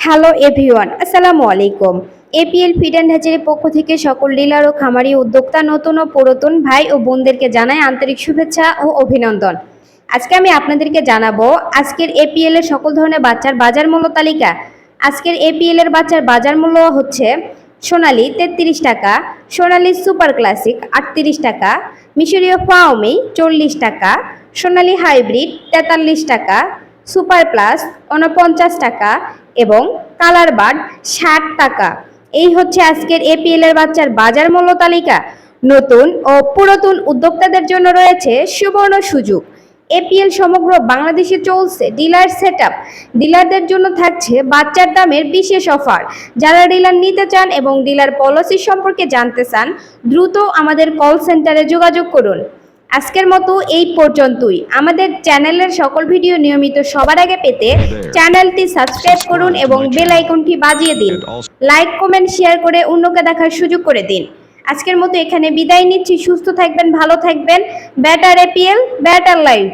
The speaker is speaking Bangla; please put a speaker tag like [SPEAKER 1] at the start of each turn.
[SPEAKER 1] হ্যালো এভরিওয়ান, আসসালামু আলাইকুম। এপিএল ফিড অ্যান্ড হ্যাচারির পক্ষ থেকে সকল ডিলার ও খামারি উদ্যোক্তা, নতুন ও পুরাতন ভাই ও বোনদেরকে জানাই আন্তরিক শুভেচ্ছা ও অভিনন্দন। আজকে আমি আপনাদেরকে জানাবো আজকের এপিএল এর সকল ধরনের বাচ্চার বাজার মূল্য তালিকা। আজকের এপিএল এর বাচ্চার বাজার মূল্য হচ্ছে সোনালী 33 টাকা, সোনালী সুপার ক্লাসিক 38 টাকা, মিশরীয় ফাওমি 40 টাকা, সোনালী হাইব্রিড 43 টাকা, সুপার প্লাস 49 টাকা এবং কালার বার্ড 60 টাকা। এই হচ্ছে আজকের এপিএল এর বাচ্চার বাজার মূল্য তালিকা। নতুন ও পুরাতন উদ্যোক্তাদের জন্য রয়েছে সুবর্ণ সুযোগ। এপিএল সমগ্র বাংলাদেশে চলছে ডিলার সেটআপ। ডিলারদের জন্য থাকছে বাচ্চার দামের বিশেষ অফার। যারা ডিলার নিতে চান এবং ডিলার পলিসি সম্পর্কে জানতে চান, দ্রুত আমাদের কল সেন্টারে যোগাযোগ করুন। আজকের মতো এই পর্যন্তই। আমাদের চ্যানেলের সকল ভিডিও নিয়মিত সবার আগে পেতে চ্যানেলটি সাবস্ক্রাইব করুন এবং বেল আইকনটি বাজিয়ে দিন। লাইক, কমেন্ট, শেয়ার করে অন্যকে দেখার সুযোগ করে দিন। আজকের মতো এখানে বিদায় নিচ্ছি। সুস্থ থাকবেন, ভালো থাকবেন। Better APL, better life.